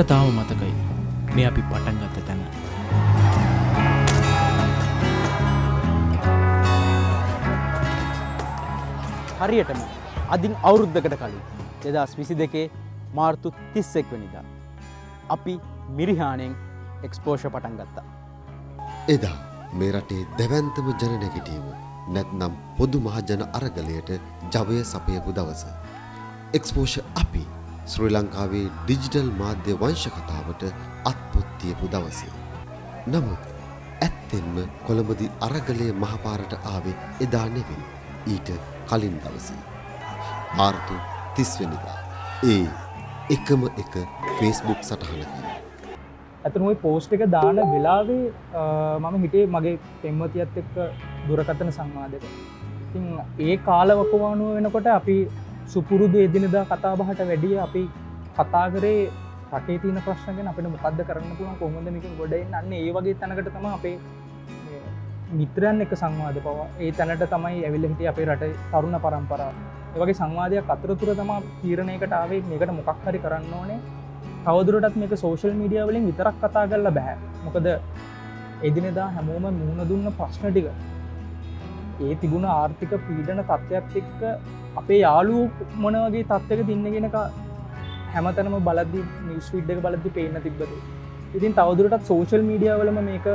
මට තාම මතකයි මේ අපි පටන් ගත්ත තැන. හරියටම අදින් අවුරුද්දකට කලින් 2022 මාර්තු 31 වෙනිදා අපි මිරිහානෙන් එක්ස්පෝෂර් පටන් ගත්තා. එදා මේ රටේ දැවැන්තම ජන නැගිටීම නැත්නම් පොදු මහජන අරගලයට ජවය සපයපු දවස. එක්ස්පෝෂර් අපි ශ්‍රී ලංකාවේ ඩිජිටල් මාධ්‍ය වංශ කතාවට අත්පොත් තියපු දවස. නමුත් ඇත්තෙන්ම කොළඹදී අරගලය මහපාරට ආවේ එදා නෙවෙයි. ඊට කලින් දවසේ. මාර්තු 30 වෙනිදා. ඒ එකම එක Facebook සටහනකින්. ඇත්තටම ওই පෝස්ට් එක දාන වෙලාවේ මම හිතේ මගේ පෙම්වතියත් එක්ක දුරකථන සංවාදයක. ඉතින් ඒ කාලවකවානුව වෙනකොට අපි සුපුරුදු එදිනෙදා කතා බහට වැඩිය අපි කතා කරේ රටේ තියෙන ප්‍රශ්න ගැන අපිට මොකද්ද කරන්න පුළුවන් කොහොමද මේකෙන් ගොඩ එන්න. අන්න ඒ වගේ තැනකට තමයි අපේ මිත්‍රයන් එක්ක සංවාද පවා ඒ තැනට තමයි ඇවිල්ලා හිටියේ අපේ රටේ තරුණ පරම්පරාව. ඒ වගේ සංවාදයක් අතරතුර තමයි තීරණයකට ආවේ මේකට මොකක් හරි කරන්න ඕනේ. තවදුරටත් මේක සෝෂල් මීඩියා වලින් විතරක් කතා කරලා බෑ. මොකද එදිනෙදා හැමෝම මුහුණ දුන්න ප්‍රශ්න ටික ඒ තිබුණ ආර්ථික පීඩන තත්ත්වයක් එක්ක අපේ යාළුවෝ මොන වගේ තත්ත්වයක ඉන්නේ කියන එක හැමතැනම බලද්දි නිවුස් ෆීඩ් එක බලද්දි පේන්න තිබ්බද. ඉතින් තවදුරටත් සෝෂල් මීඩියා වලම මේක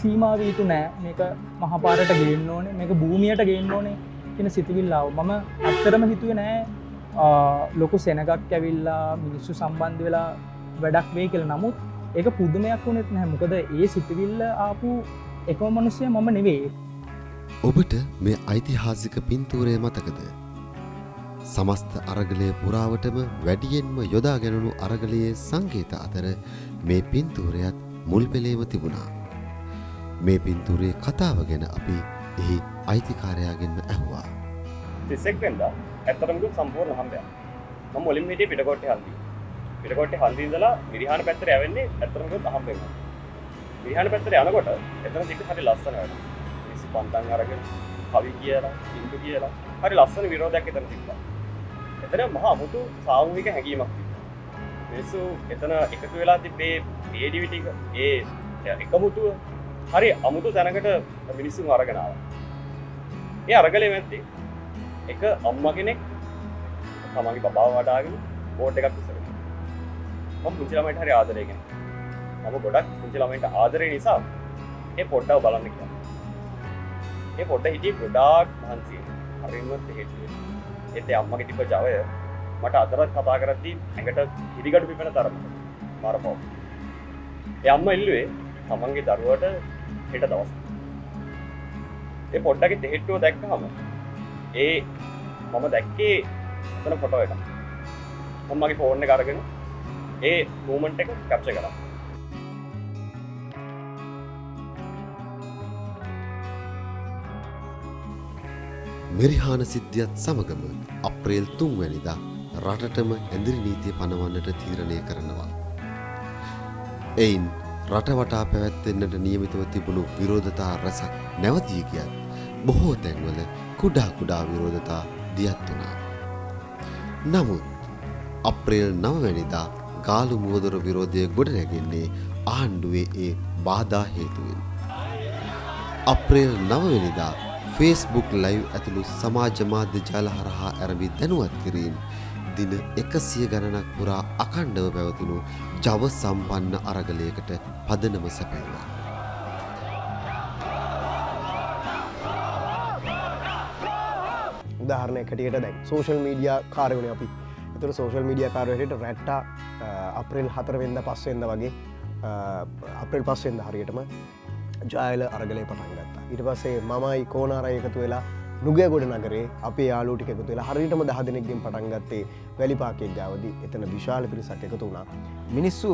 සීමා වී යුතු නෑ. මේක මහපාරට ගේන්න ඕනේ, මේක භූමියට ගේන්න ඕනේ කියන සිතුවිල්ල ආවා. මම ඇත්තටම හිතුවේ නෑ ලොකු සෙනගක් ඇවිල්ලා මිනිස්සු සම්බන්ධ වෙලා වැඩක් වෙයි කියලා. නමුත් ඒක පුදුමයක් වුණෙත් නැහැ. මොකද ඒ සිතුවිල්ල ආපු එකම මිනිස්සයා මම නෙවෙයි. ඔබට මේ ඓතිහාසික පින්තූරය මතකද? සමස්ත අරගලය පුරාවටම වැඩියෙන්ම යොදා ගැනුණු අරගලයේ සංකේත අතර මේ පින්තූරයත් මුල් පෙළේම තිබුණා. මේ පින්තූරයේ කතාව ගැන අපි එහි අයිතිකාරයාගෙන්ම ඇහුවා. 31 වෙනිදා ඇත්තටම දුක් සම්පූර්ණ හම්බයක්. මම මුලින්ම හිටියේ පිටකොට්ටේ හන්දිය. පිටකොට්ටේ හන්දිය ඉඳලා මිරිහාන පැත්තට යවෙන්නේ ඇත්තටම දුක් අහම්බෙන්. මිරිහාන පැත්තට යනකොට එතන තිබ්බ හරි ලස්සන වැඩ. මිනිස්සු පන්තන් අරගෙන කවි කියලා, සින්දු කියලා හරි ලස්සන විරෝධයක් එතන තිබ්බා. එතන මහා අමුතු සාමූහික හැඟීමක් තිබ්බා. මිනිස්සු එතන එකතු වෙලා තිබ්බේ ක්‍රියේටිවිටි ඒ එකමුතුව හරි අමුතු තැනකට මිනිස්සුන් අරගෙන ආවා. ඒ අරගලේ මැද්දේ එක අම්මා කෙනෙක් තමන්ගේ බබාව වඩාගෙන බෝඩ් එකක් ඉස්සරහ. මම පුංචි ළමයින්ට හරි ආදරේ කෙනෙක්. මම ගොඩක් පුංචි ළමයින්ට ආදරේ නිසා ඒ පොඩ්ඩව බලන්න කියලා. ඒ පොඩ්ඩ හිටියේ ගොඩාක් මහන්සියෙන්. හරිම තෙහෙට්ටුවේ. ඒත් ඒ අම්මගේ තිබ්බ ජවය මට අදවත් කතා කරද්දී ඇඟට හිරිගඩු පිපෙන තරමට මාරපව. ඒ අම්මා ඉල්ලුවේ තමන්ගේ දරුවට හෙට දවස්. ඒ පොඩ්ඩගේ තෙහෙට්ටුව දැක්කම ඒ මම දැක්කේ එතන ෆොටෝ එකක්. මම මගේ ෆෝන් එක අරගෙන ඒ මූමන්ට් එක කැප්චර් කරා. මිරිහාන සිද්ධියත් සමගම අප්‍රේල් 3 වෙනිදා රටටම ඇඳිරි නීතිය පනවන්නට තීරණය කරනවා. එයින් රට වටා පැවැත්වෙන්නට නියමිතව තිබුණු විරෝධතා රැසක් නැවතී ගියත් බොහෝ තැන්වල කුඩා කුඩා විරෝධතා දියත් වුණා. නමුත් අප්‍රේල් 9 වෙනිදා ගාලු මුවදොර විරෝධය ගොඩනැගෙන්නේ ආණ්ඩුවේ ඒ බාධා හේතුවෙන්. අප්‍රේල් 9 වෙනිදා Facebook live ඇතුළු සමාජ මාධ්‍ය ජාල හරහා ආරම්භ දැනුවත් කිරීම දින 100 ගණනක් පුරා අඛණ්ඩව පැවතුණු ජව සම්පන්න අරගලයකට පදනම සැපයුවා. උදාහරණයක් හැටියට දැන් සෝෂල් මීඩියා කාර්යවනේ අපි. ඒතර සෝෂල් මීඩියා කාර්යය හැටියට රැට්ටා අප්‍රේල් 4 වෙනිදා 5 වෙනිදා වගේ අප්‍රේල් 5 වෙනිදා හරියටම ජායල අරගලය පටන් ගත්තා. ඊට පස්සේ මමයි කෝනාරය එකතු වෙලා නුගයගොඩ නගරේ අපේ යාළුවෝ ටික එකතු වෙලා හරියටම 10 දෙනෙක්ගෙන් පටන් ගත්තේ වැලිපාකේ ගාවදී. එතන විශාල පිරිසක් එකතු වුණා. මිනිස්සු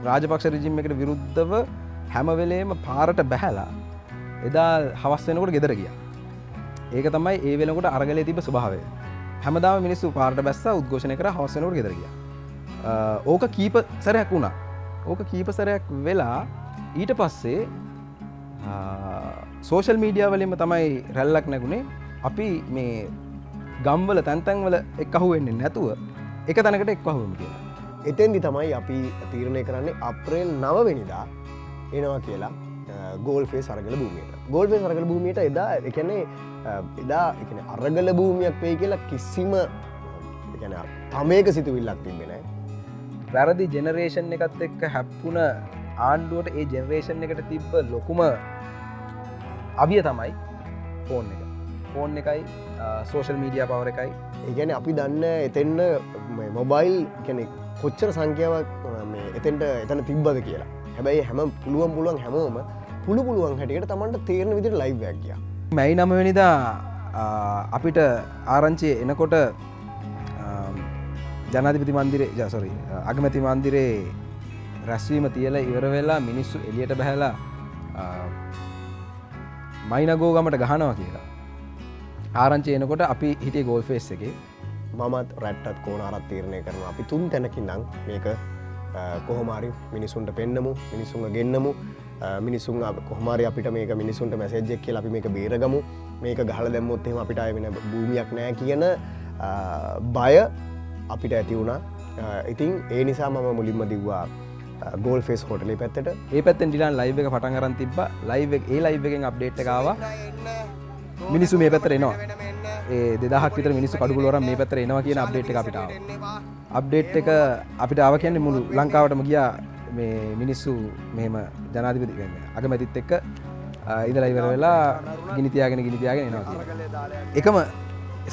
රාජපක්ෂ රෙජිම් එකට විරුද්ධව හැම වෙලේම පාරට බැහැලා එදා හවස් වෙනකොට ගෙදර ගියා. ඒක තමයි ඒ වෙනකොට අරගලයේ තිබ්බ ස්වභාවය. හැමදාම මිනිස්සු පාරට බැස්සා උද්ඝෝෂණය කරා හවස් වෙනකොට ගෙදර ගියා. ඕක කීප සැරයක් වුණා. ඕක කීප සැරයක් වෙලා ඊට පස්සේ සෝෂල් මීඩියා වලින්ම තමයි රැල්ලක් නැගුණේ. අපි මේ ගම්වල තැන් තැන්වල එක්ක අහුවෙන්නේ නැතුව එක තැනකට එක්වහුවමු කියලා. එතෙන්දි තමයි අපි තීරණය කරන්නේ අප්‍රේල් 9 වෙනිදා එනවා කියලා ගෝල් ෆේස් අරගල භූමියට. ගෝල් ෆේස් අරගල භූමියට එදා ඒ කියන්නේ එදා ඒ කියන්නේ අරගල භූමියක් වෙයි කියලා කිසිම ඒ කියන්නේ තමේක සිතුවිල්ලක් තිබ්බේ නැහැ. වැරදි ජෙනරේෂන් එකත් එක්ක හැප්පුණ ආණ්ඩුවට ඒ ජෙනරේෂන් එකට තිබ්බ ලොකුම අවිය තමයි ෆෝන් එක. ෆෝන් එකයි සෝෂල් මීඩියා පවර එකයි. ඒ කියන්නේ අපි දන්න එතෙන්ට මොබයිල් කියන්නේ කොච්චර සංඛ්‍යාවක් එතෙන්ට එතන තිබ්බද කියලා. හැබැයි හැම පුළුවන් හැමෝම පුළුවන් හැටියට තමන්ට තේරෙන විදිහට ලයිව් එකක් ගියා. මැයි 9 වෙනිදා අපිට ආරංචිය එනකොට ජනාධිපති මන්දිරේ අගමැති මන්දිරේ රැස්වීම තියලා ඉවර වෙලා මිනිස්සු එළියට බහැලා මයිනගෝ ගමට ගහනවා කියලා. ආරංචිය එනකොට අපි හිටියේ ගෝල් ෆේස් එකේ. මමත් රැට්ටත් කෝනාරත් තීරණය කරනවා අපි 3 තැනකින් නම් මේක කොහොම හරි මිනිසුන්ට පෙන්නමු, මිනිසුන්ව ගෙන්නමු, මිනිසුන් කොහොම හරි අපිට මේක මිනිසුන්ට මැසේජ් එකක් කියලා අපි මේක බේරගමු. මේක ගහලා දැම්මොත් එහෙම අපිට ආයෙ වෙන භූමියක් නැහැ කියන බය අපිට ඇති වුණා. ඉතින් ඒ නිසා මම මුලින්ම දිව්වා ගෝල් ෆේස් හෝටලේ පැත්තට. ඒ පැත්තෙන් ඩිලාන් ලයිව් එක පටන් අරන් තිබ්බා. ලයිව් එකෙන් අප්ඩේට් එක ආවා. මිනිස්සු මේ පැත්තට එනවා. ඒ 2000ක් විතර මිනිස්සු කඩුගුල වරන් මේ පැත්තට එනවා කියන අප්ඩේට් එක අපිට ආවා. අප්ඩේට් එක අපිට ආව කියන්නේ මුළු ලංකාවටම ගියා මේ මිනිස්සු මෙහෙම ජනාධිපති කියන්නේ අගමැතිත් එක්ක ඉඳලා ඉවර වෙලා ගිනි තියාගෙන එනවා කියලා. එකම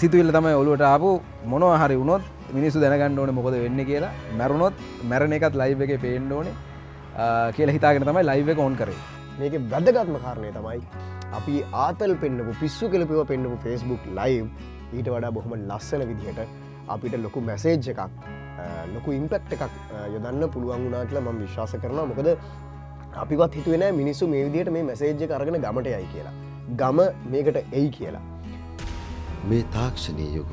සිතුවිල්ල තමයි ඔළුවට ආපු මොනවා හරි වුණොත් මිනිස්සු දැනගන්න ඕනේ මොකද වෙන්නේ කියලා. මැරුණොත් මැරෙන එකත් ලයිව් එකේ පේන්න ඕනේ කියලා හිතාගෙන තමයි ලයිව් එක ඔන් කරේ. මේකේ වැදගත්ම කාරණය තමයි අපි ආතල් පෙන්නපු පිස්සු කෙලපුව පෙන්නපු Facebook live ඊට වඩා බොහොම ලස්සන විදිහට අපිට ලොකු මැසේජ් එකක් ලොකු ඉම්පැක්ට් එකක් යොදන්න පුළුවන් වුණා කියලා මම විශ්වාස කරනවා. මොකද අපිවත් හිතුවේ නෑ මිනිස්සු මේ විදිහට මේ මැසේජ් එක අරගෙන ගමට යයි කියලා. ගම මේකට එයි කියලා. මේ තාක්ෂණීය යුග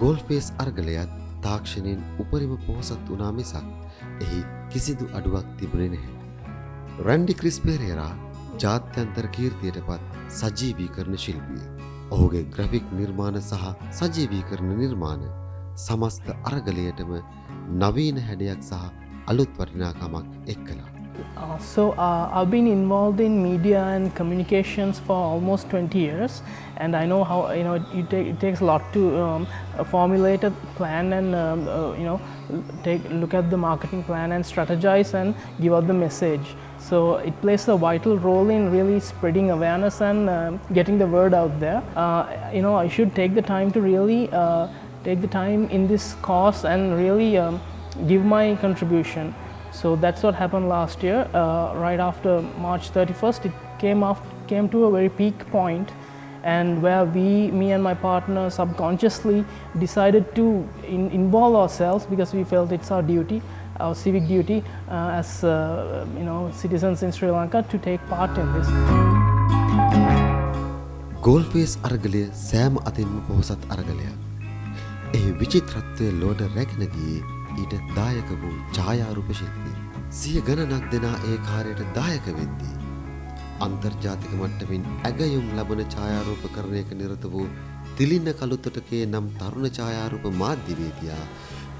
ගෝල් ෆේස් අරගලයත් තාක්ෂණයෙන් උපරිම පොහොසත් වුණා මිසක් එහි කිසිදු අඩුවක් තිබුණේ නැහැ. රැන්ඩි ක්‍රිස් පෙරේරා ජාත්‍යන්තර කීර්තියට පත් සජීවීකරණ ශිල්පිය. ඔහුගේ ග්‍රැෆික් නිර්මාණ සහ සජීවීකරණ නිර්මාණ සමස්ත අරගලයටම නවීන හැඩයක් සහ අලුත් වටිනාකමක් එක් කළා. I've been involved in media and communications for almost 20 years, and I know how it takes a lot to formulate a plan and look at the marketing plan and strategize and give out the message. So it plays a vital role in really spreading awareness and getting the word out there. I should take the time to really take the time in this cause and really give my contribution. So that's what happened last year. Right after March 31st, it came to a very peak point, and where me and my partner subconsciously decided to involve ourselves because we felt it's our duty, our civic duty as citizens in Sri Lanka to take part in this. Galle Face අරගලය සෑම අතින්ම පොහොසත් අරගලයක්. එහි විචිත්‍රත්වය ලොවට රැගෙන ගියේ ඊට දායක වූ ඡායාරූප ශිල්පී. සිය ගණනක් දෙනා ඒ කාර්යයට දායක වෙද්දී අන්තර්ජාතික මට්ටමින් ඇගයුම් ලබන ඡායාරූපකරණයක නිරත වූ තිලින්න කළුතොටකේ නම් තරුණ ඡායාරූප මාධ්‍යවේදියා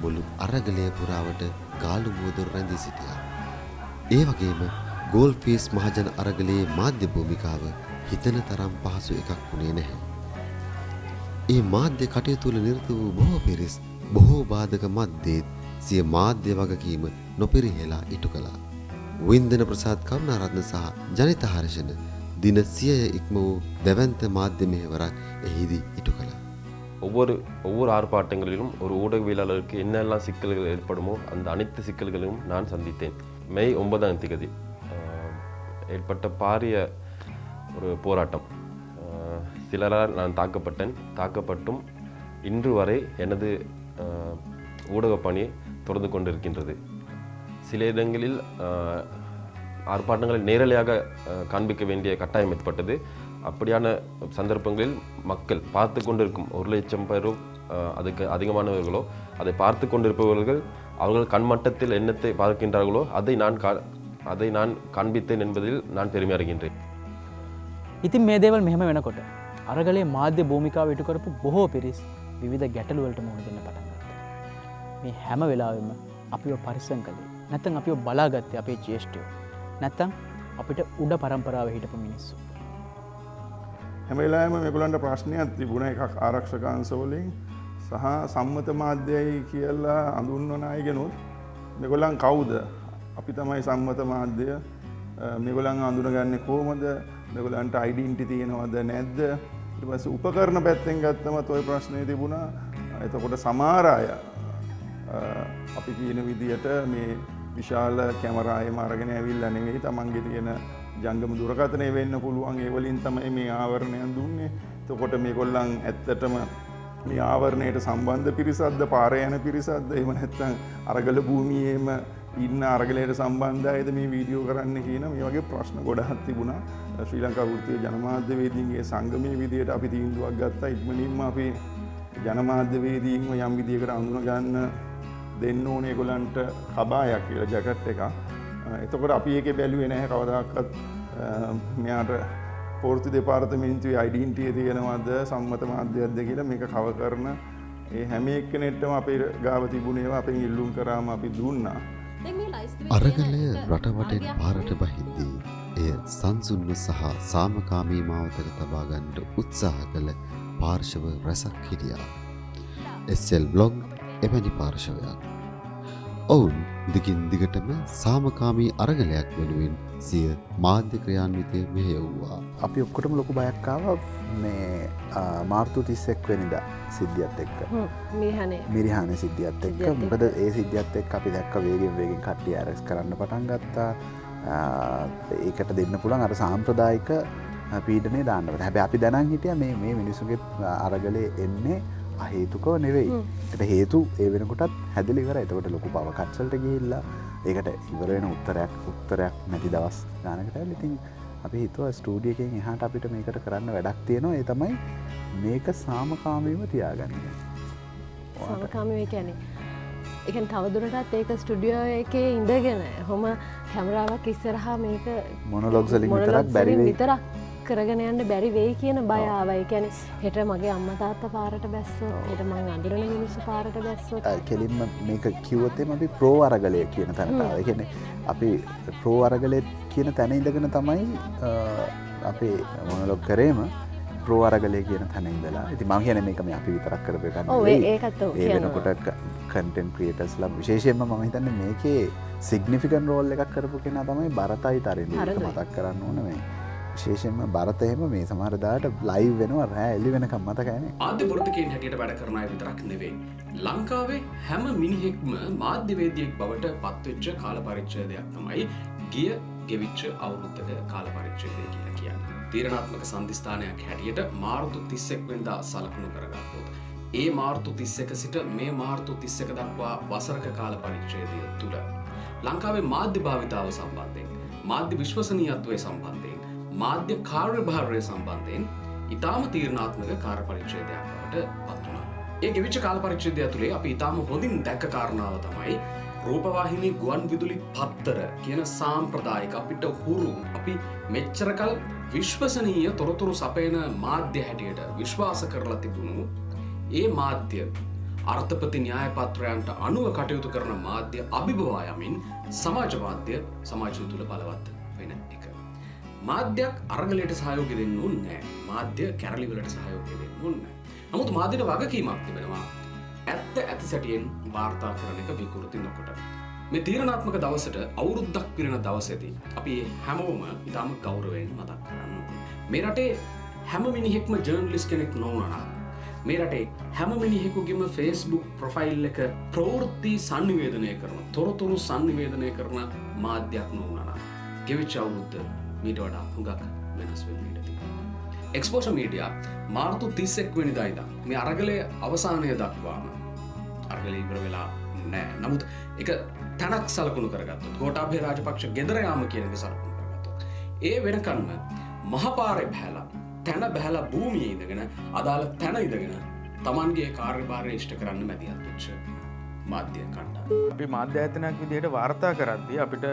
මුළු අරගලය පුරාවට ගාලු මුවදොර රැඳී සිටියා. ඒ වගේම ගෝල් ෆේස් මහජන අරගලයේ මාධ්‍ය භූමිකාව හිතන තරම් පහසු එකක් වුණේ නැහැ. ඒ මාධ්‍ය කටයුතු වල නිරත වූ බොහෝ පිරිස් බොහෝ බාධක මැද්දේ සිය මාධ්‍ය වගකීම නොපිරිහෙලා ඉටු කළා. වින්දන ප්‍රසාද් කරුණාරත්න සහ ජනිත හර්ෂණ දින 100 ඉක්ම වූ දෙවන්ත මාධ්‍ය මෙහෙවරක් එහිදී ඉටු කළා. ஒவ்வொரு ஆர்ப்பாட்டங்களிலும் ஒரு ஊடகவியலாளருக்கு என்னெல்லாம் சிக்கல்கள் ஏற்படுமோ அந்த அனைத்து சிக்கல்களையும் நான் சந்தித்தேன். மே 9ஆம் தேதி ஏற்பட்ட பாரிய ஒரு போராட்டம். சிலரால் நான் தாக்கப்பட்டும் இன்று வரை எனது ஊடக பணி தொடர்ந்து கொண்டிருக்கின்றது. சில இடங்களில் ஆர்ப்பாட்டங்களை நேரலையாக காண்பிக்க வேண்டிய கட்டாயம் ஏற்பட்டது. அப்படியான சந்தர்ப்பங்களில் மக்கள் பார்த்து கொண்டிருக்கும் 1,00,000 பேரோ அதுக்கு அதிகமானவர்களோ அதை பார்த்து கொண்டிருப்பவர்கள் அவர்கள் கண்மட்டத்தில் என்னத்தை பார்க்கின்றார்களோ அதை நான் காண்பித்தேன் என்பதில் நான் பெருமை அடைகின்றேன். ඉතින් මේ දේවල් මෙහෙම වෙනකොට අරගලයේ මාධ්‍ය භූමිකාව ඉටු කරපු බොහෝ පිරිස් විවිධ ගැටලු වලට මුහුණ දෙන්න පටන් ගත්තා. මේ හැම වෙලාවෙම අපිව පරිස්සම් කළේ. නැත්නම් අපිව බලාගත්තේ අපේ ජ්‍යෙෂ්ඨයෝ. නැත්නම් අපිට උඩ පරම්පරාවේ හිටපු මිනිස්සු. හැම වෙලාවෙම මේගොල්ලන්ට ප්‍රශ්නයක් තිබුණා එකක් ආරක්ෂක අංශ වලින් සහ සම්මත මාධ්‍යයි කියලා අඳුන්වන අයගෙනුත් මේගොල්ලන් කවුද? අපි තමයි සම්මත මාධ්‍ය. මේගොල්ලන් අඳුනගන්නේ කොහොමද? මේගොල්ලන්ට ඩෙන්ටිටි තියෙනවද නැද්ද? ඊට පස්සේ උපකරණ පැත්තෙන් ගත්තමත් ওই ප්‍රශ්නේ තිබුණා. එතකොට සමහර අය අපි කියන විදියට මේ විශාල කැමරායම අරගෙන ඇවිල්ලා නෙවෙයි තමන්ගේ තියෙන ජංගම දුරකථනය වෙන්න පුළුවන් ඒ වලින් තමයි මේ ආවරණයන් දුන්නේ. එතකොට මේගොල්ලන් ඇත්තටම මේ ආවරණයට සම්බන්ධ පිරිසක්ද පාරේ යන පිරිසක්ද එහෙම නැත්නම් අරගල භූමියේම ඉන්න අරගලයට සම්බන්ධයිද මේ වීඩියෝ කරන්න කියන මේ වගේ ප්‍රශ්න ගොඩක් තිබුණා. ශ්‍රී ලංකා වෘත්තීය ජනමාධ්‍යවේදීන්ගේ සංගමයේ විදියට අපි තීන්දුවක් ගත්තා. ඉක්මනින්ම අපි ජනමාධ්‍යවේදීන්ව යම් විදියකට අඳුන ගන්න දෙන්න ඕනේ ඒගොල්ලන්ට කබායක් කියලා ජැකට් එකක්. එතකොට අපි ඒකේ බැලුවේ නැහැ කවදාකවත් මෙයාට පොර්තු දෙපාර්තමේන්තුවේ ඩෙන්ටිටි තියෙනවද සම්මත මාධ්‍යයක්ද කියලා මේක කව කරන ඒ හැම එක්කෙනෙක්ටම අපේ ගාව තිබුණේවා අපෙන් ඉල්ලුම් කරාම අපි දුන්නා. අරගලය රටවටෙන් පාරට බහිද්දී එය සංසුන්ව සහ සාමකාමී මාවතට තබා ගන්නට උත්සාහ කළ පාර්ශව රැසක් හිටියා. SLVLOG එවැනි පාර්ශවයක්. ඔවුන් දිගින් දිගටම සාමකාමී අරගලයක් වෙනුවෙන් සිය මාධ්‍ය ක්‍රියාන්විතය මෙහෙයවුවා. අපි ඔක්කොටම ලොකු බයක් ආවා මේ මාර්තු 31 වෙනිදා සිද්ධියත් එක්ක. මිරිහානේ සිද්ධියත් එක්ක. මොකද ඒ සිද්ධියත් එක්ක අපි දැක්ක වේගෙන් කට්ටිය අරෙස්ට් කරන්න පටන් ගත්තා. ඒකට දෙන්න පුළුවන් අර සාම්ප්‍රදායික පීඩනය දාන්න බෑ. හැබැයි අපි දැනන් හිටියා මේ මිනිස්සුගේ අරගලේ එන්නේ අහේතුකව නෙවෙයි. ඒකට හේතු ඒ වෙනකොටත් හැදලා ඉවරයි. එතකොට ලොකු පව කට්සල්ට ගිහිල්ලා ඒකට ඉවර වෙන උත්තරයක් නැති දවස් ගානකට ඇවිල්ලා ඉතින් අපි හිතුවා ස්ටුඩියෝ එකෙන් එහාට අපිට මේකට කරන්න වැඩක් තියෙනවා. ඒ තමයි මේක සාමකාමීව තියාගන්න. සාමකාමීව කියන්නේ ඒ කියන්නේ තවදුරටත් ඒක ස්ටුඩියෝ එකේ ඉඳගෙන කොහොම කැමරාවක් ඉස්සරහා මේක මොනොලොග්ස් වලින් විතරක් බැරි වෙයි. කරගෙන යන්න බැරි වෙයි කියන බය ආවා. ඒ කියන්නේ හෙට මගේ අම්මා තාත්තා පාරට බැස්සොත් හෙට මං අඳුරන මිනිස්සු පාරට බැස්සොත් කෙලින්ම මේක කිව්වොත් අපි ප්‍රෝ අරගලය කියන තැනට ආවා. ඒ කියන්නේ අපි ප්‍රෝ අරගලය කියන තැන ඉඳගෙන තමයි අපි මොනොලොග් කරේම ප්‍රෝ අරගලය කියන තැන ඉඳලා. ඉතින් මම කියන්නේ මේක මේ අපි විතරක් කරපු එකක් නෙවෙයි. ඔව් ඒකත් ඔව්. ඒ වෙනකොට කන්ටෙන්ට් ක්‍රියේටර්ස්ලා විශේෂයෙන්ම මම හිතන්නේ මේකේ සිග්නිෆිකන්ට් රෝල් එකක් කරපු කෙනා තමයි බරතයි තරිඳු. ඒක මතක් කරන්න ඕන මේ. විශේෂයෙන්ම බරත එහෙම මේ සමහර දාට ලයිව් වෙනවා රෑ එළි වෙනකම් මතකයිනේ. මාධ්‍ය වෘත්තිකයන් හැටියට වැඩ කරන අය විතරක් නෙවෙයි. ලංකාවේ හැම මිනිහෙක්ම මාධ්‍යවේදියෙක් බවට පත්වෙච්ච කාල පරිච්ඡේදයක් තමයි ගිය ගෙවිච්ච අවුරුද්දක කාල පරිච්ඡේදය කියලා කියන්නේ. තීරණාත්මක සම්දිස්ථානයක් හැටියට මාර්තු 31 වෙනිදා සලකුණු කරගත්තොත් ඒ මාර්තු 31 සිට මේ මාර්තු 31 දක්වා වසරක කාල පරිච්ඡේදය තුල ලංකාවේ මාධ්‍ය භාවිතාව සම්බන්ධයෙන් මාධ්‍ය විශ්වසනීයත්වය සම්බන්ධයෙන් මාධ්‍ය කාර්යභාරය සම්බන්ධයෙන් ඉතාම තීරණාත්මක කාර්ය පරිච්ඡේදයක් බවට පත් වුණා. ඒ ගෙවිච්ච කාල පරිච්ඡේදය තුලේ අපි ඉතාම හොඳින් දැක්ක කාරණාව තමයි රූපවාහිනී ගුවන් විදුලි පත්තර කියන සාම්ප්‍රදායික අපිට හුරු අපි මෙච්චරකල් විශ්වසනීය තොරතුරු සපයන මාධ්‍ය හැටියට විශ්වාස කරලා තිබුණු ඒ මාධ්‍ය අර්ථපති න්‍යාය පත්‍රයන්ට අනුව කටයුතු කරන මාධ්‍ය අභිබවා යමින් සමාජ මාධ්‍ය සමාජය තුල බලවත් වෙන එක. මාධ්‍යයක් අරගලයට සහයෝගය දෙන්න ඕනේ නැහැ. මාධ්‍ය කැරලි වලට සහයෝගය දෙන්න ඕනේ නැහැ. නමුත් මාධ්‍යට වගකීමක් තිබෙනවා. ඇත්ත ඇති සැටියෙන් වාර්තා කරන එක විකෘති නොකොට. මේ තීරණාත්මක දවසට අවුරුද්දක් පිරෙන දවසේදී අපි හැමෝම ඉතාම ගෞරවයෙන් මතක් කරන්න ඕනේ. මේ රටේ හැම මිනිහෙක්ම ජර්නලිස්ට් කෙනෙක් නොවුණා නම් මේ රටේ හැම මිනිහෙකුගේම Facebook ප්‍රොෆයිල් එක ප්‍රවෘත්ති sannivedanaya කරන තොරතුරු sannivedanaya කරන මාධ්‍යයක් නොවුණා නම් ගෙවිච්ච අවුරුද්ද මීට වඩා හුඟක් වෙනස් වෙන්න ඉඩ තිබෙනවා. එක්ස්පෝෂර් මීඩියා මාර්තු 31 වෙනිදා ඉඳන් මේ අරගලයේ අවසානය දක්වාම අරගලය ඉවර වෙලා නැහැ. නමුත් ඒක තනක් සලකුණු කරගත්තොත් ගෝඨාභය රාජපක්ෂ ගෙදර යාම කියන එක සලකුණු කරගත්තොත් ඒ වෙනකන්ම මහපාරේ බහැලා තැන බහැලා භූමියේ ඉඳගෙන අදාළ තැන ඉඳගෙන Tamanගේ කාර්යභාරය ඉෂ්ට කරන්න මැදිහත් වෙච්ච මාධ්‍ය කණ්ඩායම. අපි මාධ්‍ය ආයතනයක් විදිහට වාර්තා කරද්දී අපිට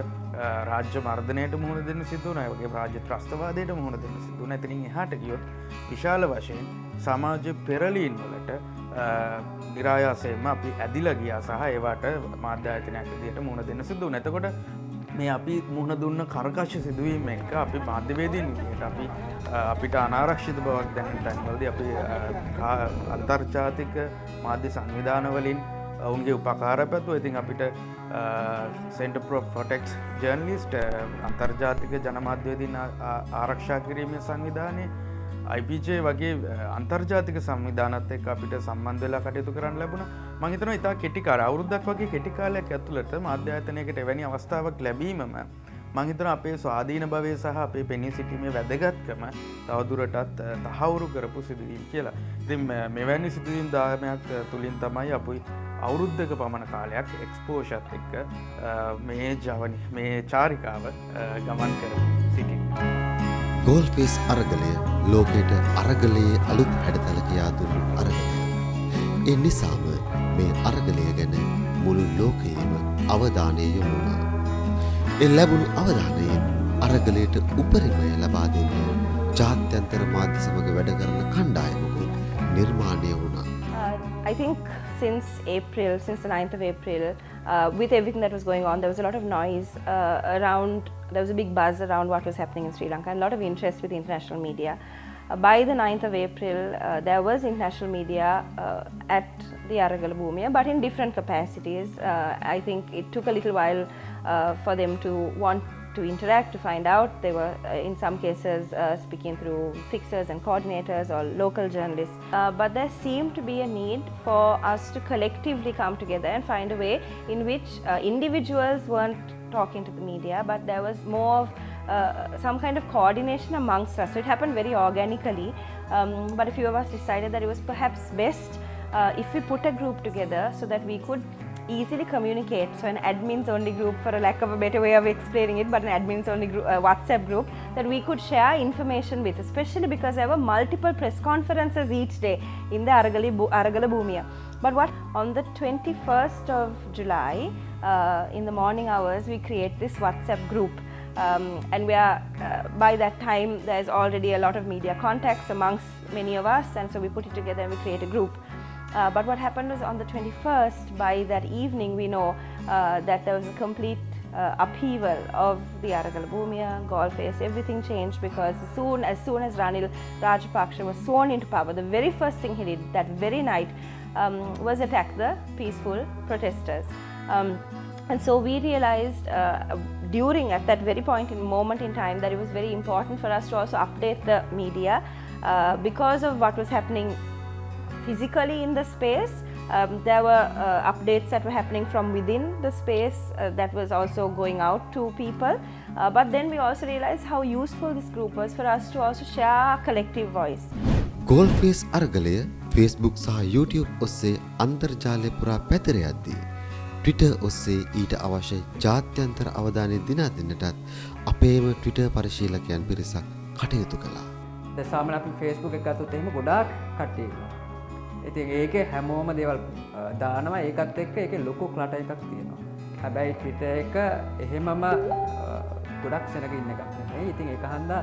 රාජ්‍ය මර්ධනයට මුහුණ දෙන්න සිදු වුණා. ඒ වගේම රාජ්‍ය ත්‍රස්තවාදයට මුහුණ දෙන්න සිදු වුණා. එතනින් එහාට ගියොත් විශාල වශයෙන් සමාජ පෙරළීම් වලට නිරායාසයෙන්ම අපි ඇදිලා ගියා සහ ඒවට මාධ්‍ය ආයතනයක් විදිහට මුහුණ දෙන්න සිදු වුණා. එතකොට මේ අපි මුහුණ දුන්න කරකශ සිදුවීම එක අපි මාධ්‍යවේදීන් විදිහට අපිට අනාරක්ෂිත බවක් දැනෙන තැන්වලදී අපි අන්තර්ජාතික මාධ්‍ය සංවිධාන වලින් ඔවුන්ගේ උපකාර පැතුව. ඉතින් අපිට Center for Protect Journalists අන්තර්ජාතික ජනමාධ්‍යවේදීන් ආරක්ෂා කිරීමේ සංවිධානයේ IPJ වගේ අන්තර්ජාතික සංවිධානත් එක්ක අපිට සම්බන්ධ වෙලා කටයුතු කරන්න ලැබුණා. මම හිතනවා ඉතා කෙටි කාලයක් අවුරුද්දක් වගේ කෙටි කාලයක් ඇතුළත මාධ්‍ය ආයතනයකට එවැනි අවස්ථාවක් ලැබීමම මම හිතනවා අපේ ස්වාධීන භවය සහ අපේ පෙනී සිටීමේ වැදගත්කම තවදුරටත් තහවුරු කරපු සිදුවීම් කියලා. ඉතින් මෙවැනි සිදුවීම් 10ක් තුලින් තමයි අපි අවුරුද්දක පමණ කාලයක් එක්ස්පෝෂර්ත් එක්ක මේ චාරිකාව ගමන් කරමු සිටින්නේ. ගෝල්ෆේස් අරගලය ලෝකයට අරගලයේ අලුත් හැඩතලක යාදුණු අරගලය. ඒ නිසාම මේ අරගලය ගැන මුළු ලෝකයේම අවධානය යොමු වුණා. ඒ ලැබුණු අවධානයෙන් අරගලයට උපරිමය ලබා දෙන්න ජාත්‍යන්තර මාධ්‍ය සමග වැඩ කරන කණ්ඩායමකුත් නිර්මාණය වුණා. I think since the 9th of April, with everything that was going on, there was a lot of noise around, there was a big buzz around what was happening in Sri Lanka and a lot of interest with the international media. By the 9th of April, there was international media at the Aragala Bhumiya, but in different capacities. I think it took a little while for them to want to interact, to find out. They were in some cases speaking through fixers and coordinators or local journalists. But there seemed to be a need for us to collectively come together and find a way in which individuals weren't talking to the media, but there was more of some kind of coordination amongst us. So it happened very organically, but a few of us decided that it was perhaps best if we put a group together so that we could easily communicate. So an admins only group, for a lack of a better way of explaining it, but an admins only group, WhatsApp group that we could share information with, especially because there were multiple press conferences each day in the Aragala Bhumiya. But what on the 21st of July, in the morning hours, we create this WhatsApp group. And we are, by that time, there's already a lot of media contacts amongst many of us, and so we put it together and we create a group. But what happened was on the 21st, by that evening, we know that there was a complete upheaval of the Aragala Bhumiya, Golface, everything changed because as soon as Ranil Rajapaksa was sworn into power, the very first thing he did that very night was attack the peaceful protesters. And so we realized at that very moment in time that it was very important for us to also update the media because of what was happening physically in the space. There were updates that were happening from within the space that was also going out to people. But then we also realized how useful this group was for us to also share our collective voice. Galle Face අරගලය Facebook සහ YouTube ඔස්සේ අන්තර්ජාලය පුරා පැතිර යද්දී Twitter ඔස්සේ ඊට අවශ්‍ය ජාත්‍යන්තර අවධානය දිනා දෙන්නටත් අපේම Twitter පරිශීලකයන් පිරිසක් කටයුතු කළා. දැන් සාමාන්‍යයෙන් අපි Facebook එක ගත්තොත් එහෙම ගොඩාක් කට්ටිය ඉන්නවා. ඉතින් ඒකේ හැමෝම දේවල් දානවා ඒකත් එක්ක ඒකේ ලොකු ක්ලටර් එකක් තියෙනවා. හැබැයි Twitter එක එහෙමම ගොඩක් සෙනග ඉන්න එකක් නෙමෙයි. ඉතින් ඒක හන්දා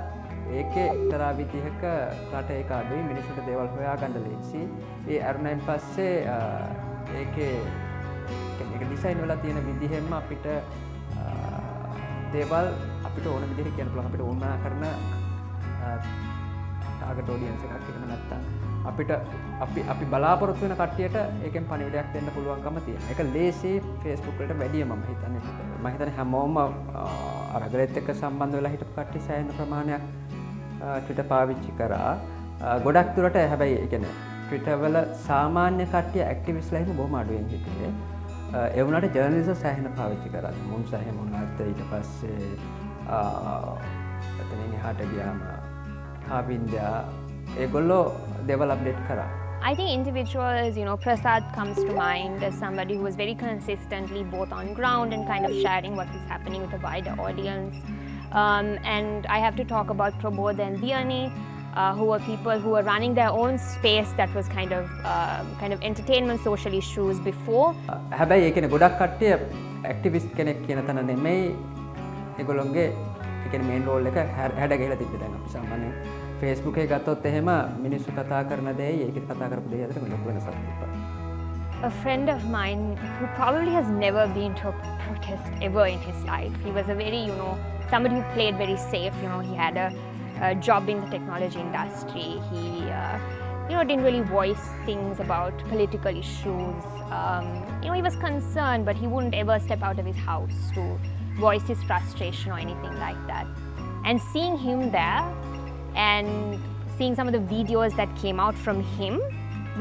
ඒකේ එක්තරා විදිහක ක්ලටර් එක අඩුයි මිනිස්සුන්ට දේවල් හොයාගන්න ලේසි. ඒ අරුණෙන් පස්සේ ඒකේ ඒක ඩිසයින් වෙලා තියෙන විදිහෙන්ම අපිට දේවල් අපිට ඕන විදිහට කියන්න පුළුවන්. අපිට ඕනා කරන ටාගට් ඔඩියන්ස් එකක් එහෙම නැත්තම් අපිට අපි බලාපොරොත්තු වෙන කට්ටියට ඒකෙන් පණිවිඩයක් දෙන්න පුළුවන්කම තියෙනවා. ඒක ලේසි Facebook වලට වැඩිය මම හිතන්නේ. මම හිතන්නේ හැමෝම අරගලෙත් එක්ක සම්බන්ධ වෙලා හිටපු කට්ටිය සෑහෙන ප්‍රමාණයක් Twitter පාවිච්චි කරා. ගොඩක් දුරට හැබැයි ඒ කියන්නේ Twitter වල සාමාන්‍ය කට්ටිය ඇක්ටිවිස්ට්ලා එහෙම බොහොම අඩුවෙන් හිටියේ. ඒ වුණාට ජර්නලිස්ට්ලා සෑහෙන පාවිච්චි කරා. මුන් සෑහෙන මොනවාත් ඊට පස්සේ එතනින් එහාට ගියාම හාවින්දා ඒගොල්ලෝ developed කරා. I think individuals, Prasad comes to mind as somebody who was very consistently both on ground and kind of sharing what was happening with a wider audience. And I have to talk about Prabodh and Diyani, who were people who were running their own space that was kind of entertainment, social issues before. හැබැයි ඒ කියන්නේ ගොඩක් කට්ටිය ඇක්ටිවිස්ට් කෙනෙක් කියන තැන නෙමෙයි ඒගොල්ලෝගේ ඒ කියන්නේ main role එක හැඩ ගහලා තිබ්බේ දැන් අපි සාමාන්‍යයෙන් ෆේස්බුක් එකේ ගත්තොත් එහෙම මිනිස්සු කතා කරන දෙයි ඒකේ කතා කරපු දෙය අතර ලොකු වෙනසක් තිබ්බා. A friend of mine who probably has never been to a protest ever in his life. He was a very, somebody who played very safe. He had a job in the technology industry. He, didn't really voice things about political issues. He was concerned, but he wouldn't ever step out of his house to voice his frustration or anything like that. And seeing him there and seeing some of the videos that came out from him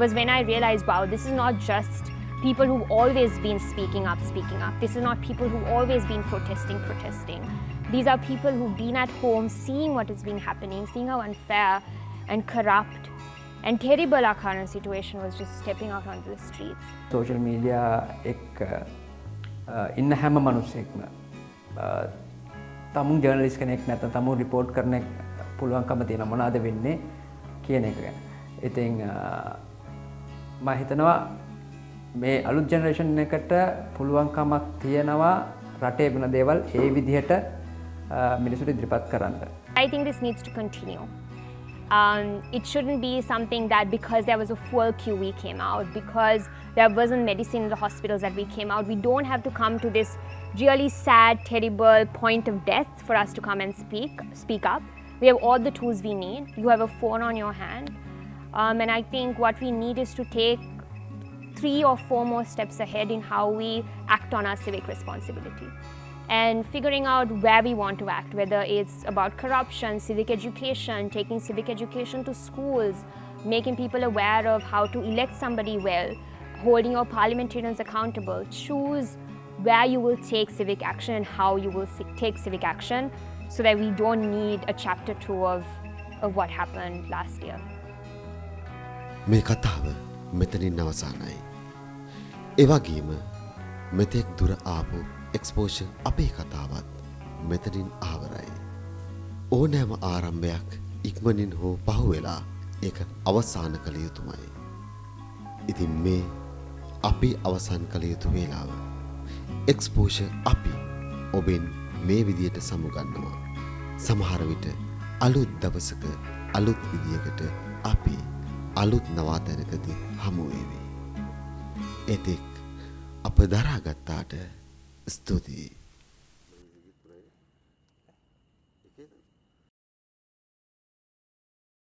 was when I realized, wow, this is not just people who've always been speaking up. This is not people who've always been protesting. These are people who've been at home, seeing what has been happening, seeing how unfair and corrupt and terrible our current situation was, just stepping out onto the streets. Social media එක ඉන්න හැම මිනිස්සෙක්ම තමුන් journalist කෙනෙක් නැත්නම් තමුන් report කරන්න පුළුවන්කම තියෙන මොනවාද වෙන්නේ කියන එක ගැන. ඉතින් මම හිතනවා මේ අලුත් ජෙනරේෂන් එකට පුළුවන්කමක් තියෙනවා රටේ වෙන දේවල් ඒ විදිහට මිනිස්සුන්ට ඉදිරිපත් කරන්න. I think this needs to continue. It shouldn't be something that because there was a full queue we came out, because there wasn't medicine in the hospitals that we came out. We don't have to come to this really sad, terrible point of death for us to come and speak up. We have all the tools we need. You have a phone on your hand. And I think what we need is to take 3 or 4 more steps ahead in how we act on our civic responsibility. And figuring out where we want to act, whether it's about corruption, civic education, taking civic education to schools, making people aware of how to elect somebody well, holding your parliamentarians accountable. Choose where you will take civic action and how you will take civic action so that we don't need a chapter 2 of what happened last year. මේ කතාව මෙතනින් අවසానයි. ඒ වගේම මෙතෙක් දුර ආපු exposure අපේ කතාවත් මෙතනින් ආවරයි. ඕනෑම ආරම්භයක් ඉක්මනින් හෝ පහුවෙලා ඒක අවසන් කළ යුතුමයි. ඉතින් මේ අපි අවසන් කළ යුතු වේලාව. එක්ස්පෝෂර් අපි ඔබෙන් මේ විදියට සමුගන්නවා. සමහර විට අලුත් දවසක අලුත් විදියකට අපි අලුත් නවාතැනකදී හමු වේවි. එතෙක් අප දරාගත්තාට ස්තුතියි.